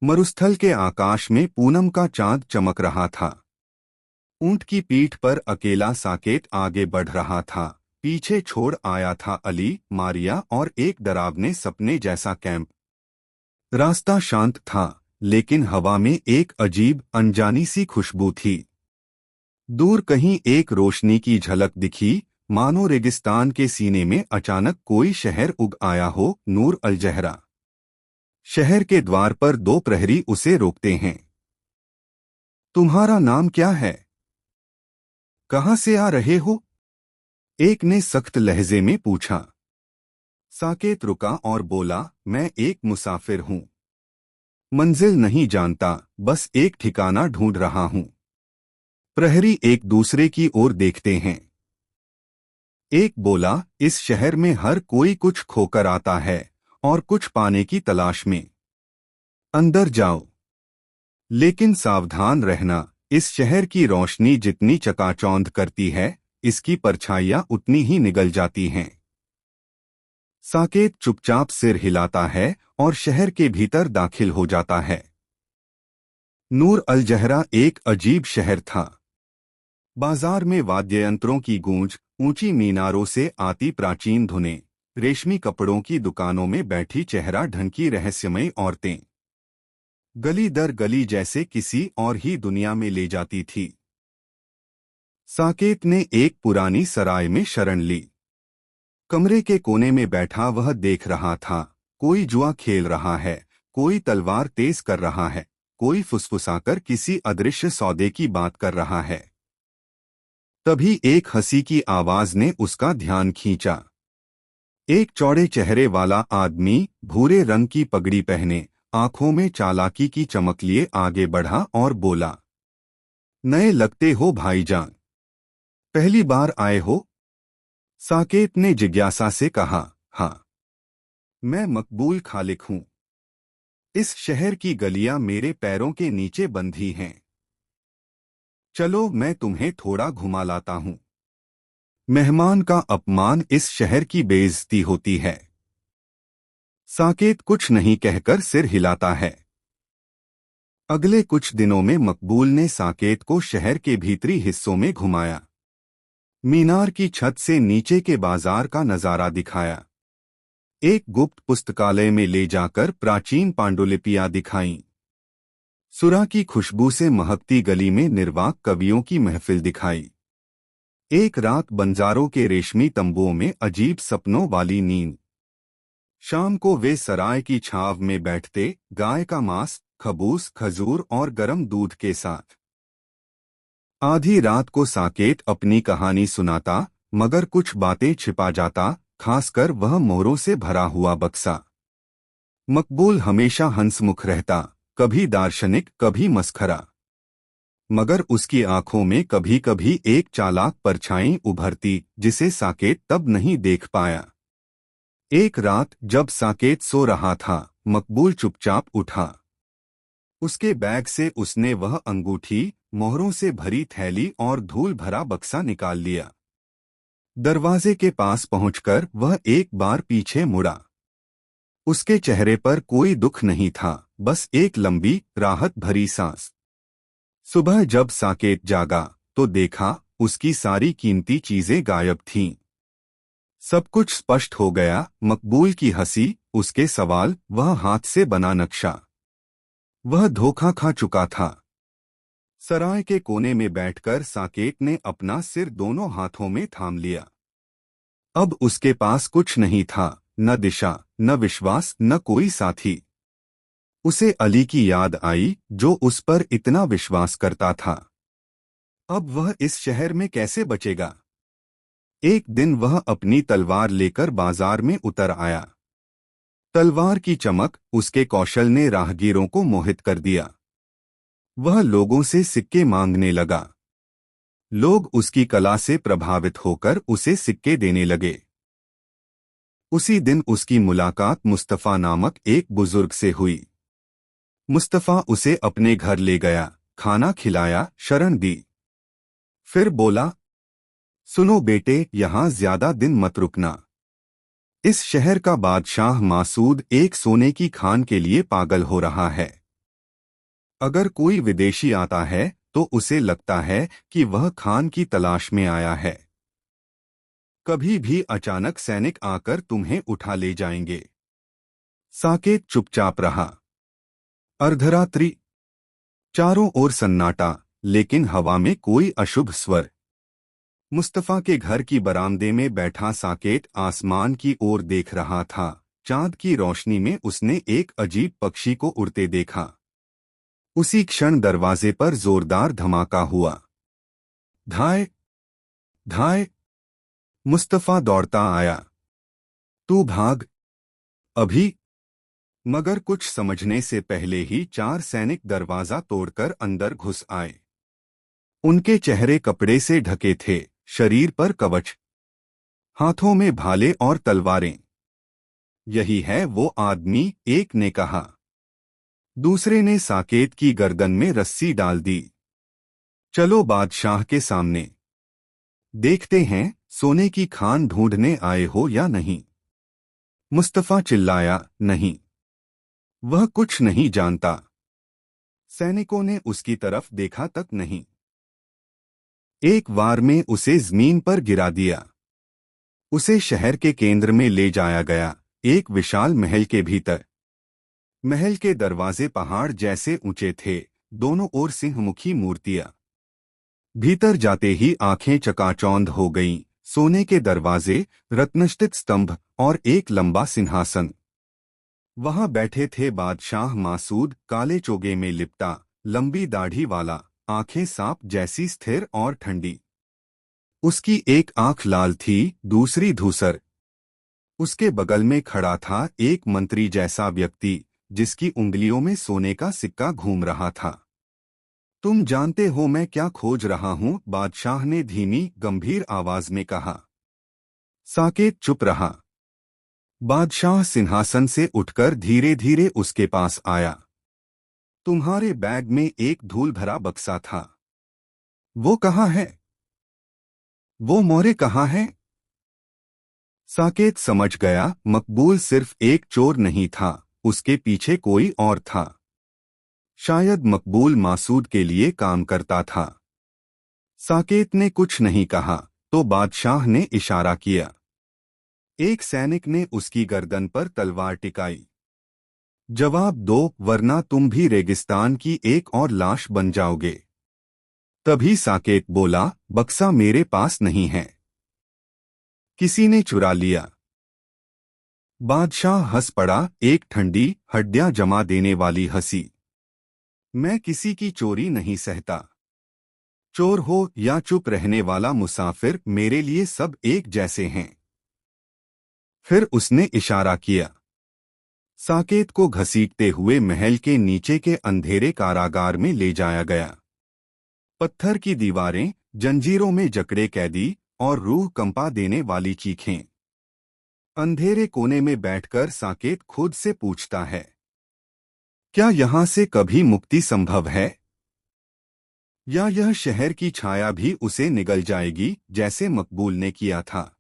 मरुस्थल के आकाश में पूनम का चांद चमक रहा था। ऊंट की पीठ पर अकेला साकेत आगे बढ़ रहा था। पीछे छोड़ आया था अली, मारिया और एक डरावने सपने जैसा कैंप। रास्ता शांत था, लेकिन हवा में एक अजीब अनजानी सी खुशबू थी। दूर कहीं एक रोशनी की झलक दिखी, मानो रेगिस्तान के सीने में अचानक कोई शहर उग आया हो। नूर अल जहरा। शहर के द्वार पर दो प्रहरी उसे रोकते हैं। तुम्हारा नाम क्या है? कहाँ से आ रहे हो? एक ने सख्त लहजे में पूछा। साकेत रुका और बोला, मैं एक मुसाफिर हूँ। मंजिल नहीं जानता, बस एक ठिकाना ढूंढ रहा हूँ। प्रहरी एक दूसरे की ओर देखते हैं। एक बोला, इस शहर में हर कोई कुछ खोकर आता है और कुछ पाने की तलाश में। अंदर जाओ, लेकिन सावधान रहना। इस शहर की रोशनी जितनी चकाचौंध करती है, इसकी परछाइयां उतनी ही निगल जाती हैं। साकेत चुपचाप सिर हिलाता है और शहर के भीतर दाखिल हो जाता है। नूर अल जहरा एक अजीब शहर था। बाजार में वाद्ययंत्रों की गूंज, ऊंची मीनारों से आती प्राचीन धुनें, रेशमी कपड़ों की दुकानों में बैठी चेहरा ढंकी रहस्यमयी औरतें। गली दर गली जैसे किसी और ही दुनिया में ले जाती थी। साकेत ने एक पुरानी सराय में शरण ली। कमरे के कोने में बैठा वह देख रहा था। कोई जुआ खेल रहा है, कोई तलवार तेज कर रहा है, कोई फुसफुसाकर किसी अदृश्य सौदे की बात कर रहा है। तभी एक हंसी की आवाज ने उसका ध्यान खींचा। एक चौड़े चेहरे वाला आदमी, भूरे रंग की पगड़ी पहने, आंखों में चालाकी की चमक लिए आगे बढ़ा और बोला, नए लगते हो भाईजान। पहली बार आए हो? साकेत ने जिज्ञासा से कहा। हाँ, मैं मकबूल खालिक हूँ। इस शहर की गलियां मेरे पैरों के नीचे बंधी हैं। चलो मैं तुम्हें थोड़ा घुमा लाता हूँ। मेहमान का अपमान इस शहर की बेइज्जती होती है। साकेत कुछ नहीं कहकर सिर हिलाता है। अगले कुछ दिनों में मकबूल ने साकेत को शहर के भीतरी हिस्सों में घुमाया। मीनार की छत से नीचे के बाजार का नजारा दिखाया। एक गुप्त पुस्तकालय में ले जाकर प्राचीन पांडुलिपियां दिखाईं। सुरा की खुशबू से महकती गली में निर्वाक कवियों की महफिल दिखाई। एक रात बंजारों के रेशमी तंबुओं में अजीब सपनों वाली नींद। शाम को वे सराय की छाव में बैठते, गाय का मांस, खबूस, खजूर और गरम दूध के साथ। आधी रात को साकेत अपनी कहानी सुनाता, मगर कुछ बातें छिपा जाता, खासकर वह मोहरों से भरा हुआ बक्सा। मकबूल हमेशा हंसमुख रहता, कभी दार्शनिक, कभी मस्खरा। मगर उसकी आंखों में कभी कभी एक चालाक परछाई उभरती, जिसे साकेत तब नहीं देख पाया। एक रात जब साकेत सो रहा था, मकबूल चुपचाप उठा। उसके बैग से उसने वह अंगूठी, मोहरों से भरी थैली और धूल भरा बक्सा निकाल लिया। दरवाजे के पास पहुंचकर वह एक बार पीछे मुड़ा। उसके चेहरे पर कोई दुख नहीं था, बस एक लंबी, राहत भरी सांस। सुबह जब साकेत जागा, तो देखा उसकी सारी कीमती चीजें गायब थीं। सब कुछ स्पष्ट हो गया, मकबूल की हंसी, उसके सवाल, वह हाथ से बना नक्शा। वह धोखा खा चुका था। सराय के कोने में बैठकर साकेत ने अपना सिर दोनों हाथों में थाम लिया। अब उसके पास कुछ नहीं था, न दिशा, न विश्वास, न कोई साथी। उसे अली की याद आई, जो उस पर इतना विश्वास करता था। अब वह इस शहर में कैसे बचेगा? एक दिन वह अपनी तलवार लेकर बाजार में उतर आया। तलवार की चमक, उसके कौशल ने राहगीरों को मोहित कर दिया। वह लोगों से सिक्के मांगने लगा। लोग उसकी कला से प्रभावित होकर उसे सिक्के देने लगे। उसी दिन उसकी मुलाकात मुस्तफा नामक एक बुजुर्ग से हुई। मुस्तफा उसे अपने घर ले गया, खाना खिलाया, शरण दी। फिर बोला, सुनो बेटे, यहाँ ज्यादा दिन मत रुकना। इस शहर का बादशाह मासूद एक सोने की खान के लिए पागल हो रहा है। अगर कोई विदेशी आता है तो उसे लगता है कि वह खान की तलाश में आया है। कभी भी अचानक सैनिक आकर तुम्हें उठा ले जाएंगे। साकेत चुपचाप रहा। अर्धरात्रि। चारों ओर सन्नाटा, लेकिन हवा में कोई अशुभ स्वर। मुस्तफा के घर की बरामदे में बैठा साकेत आसमान की ओर देख रहा था। चांद की रोशनी में उसने एक अजीब पक्षी को उड़ते देखा। उसी क्षण दरवाजे पर जोरदार धमाका हुआ। धाय, धाय। मुस्तफा दौड़ता आया। तू भाग अभी। मगर कुछ समझने से पहले ही 4 सैनिक दरवाजा तोड़कर अंदर घुस आए। उनके चेहरे कपड़े से ढके थे, शरीर पर कवच, हाथों में भाले और तलवारें। यही है वो आदमी, एक ने कहा। दूसरे ने साकेत की गर्दन में रस्सी डाल दी। चलो बादशाह के सामने, देखते हैं सोने की खान ढूंढने आए हो या नहीं। मुस्तफा चिल्लाया, नहीं, वह कुछ नहीं जानता। सैनिकों ने उसकी तरफ देखा तक नहीं। एक वार में उसे जमीन पर गिरा दिया। उसे शहर के केंद्र में ले जाया गया, एक विशाल महल के भीतर। महल के दरवाजे पहाड़ जैसे ऊंचे थे, दोनों ओर सिंहमुखी मूर्तियां। भीतर जाते ही आंखें चकाचौंध हो गईं। सोने के दरवाजे, रत्नष्टित स्तंभ और एक लंबा सिंहासन। वहां बैठे थे बादशाह मासूद, काले चोगे में लिपटा, लंबी दाढ़ी वाला, आंखें सांप जैसी स्थिर और ठंडी। उसकी एक आंख लाल थी, दूसरी धूसर। उसके बगल में खड़ा था एक मंत्री जैसा व्यक्ति, जिसकी उंगलियों में सोने का सिक्का घूम रहा था। तुम जानते हो मैं क्या खोज रहा हूं? बादशाह ने धीमी गंभीर आवाज में कहा। साकेत चुप रहा। बादशाह सिंहासन से उठकर धीरे धीरे उसके पास आया। तुम्हारे बैग में एक धूल भरा बक्सा था। वो कहाँ है? वो मोहरे कहाँ है? साकेत समझ गया, मकबूल सिर्फ एक चोर नहीं था, उसके पीछे कोई और था। शायद मकबूल मासूद के लिए काम करता था। साकेत ने कुछ नहीं कहा तो बादशाह ने इशारा किया। एक सैनिक ने उसकी गर्दन पर तलवार टिकाई। जवाब दो, वरना तुम भी रेगिस्तान की एक और लाश बन जाओगे। तभी साकेत बोला, बक्सा मेरे पास नहीं है, किसी ने चुरा लिया। बादशाह हंस पड़ा, एक ठंडी, हड्डियां जमा देने वाली हंसी। मैं किसी की चोरी नहीं सहता। चोर हो या चुप रहने वाला मुसाफिर, मेरे लिए सब एक जैसे हैं। फिर उसने इशारा किया। साकेत को घसीटते हुए महल के नीचे के अंधेरे कारागार में ले जाया गया। पत्थर की दीवारें, जंजीरों में जकड़े कैदी और रूह कंपा देने वाली चीखें। अंधेरे कोने में बैठकर साकेत खुद से पूछता है, क्या यहां से कभी मुक्ति संभव है? या यह शहर की छाया भी उसे निगल जाएगी, जैसे मकबूल ने किया था?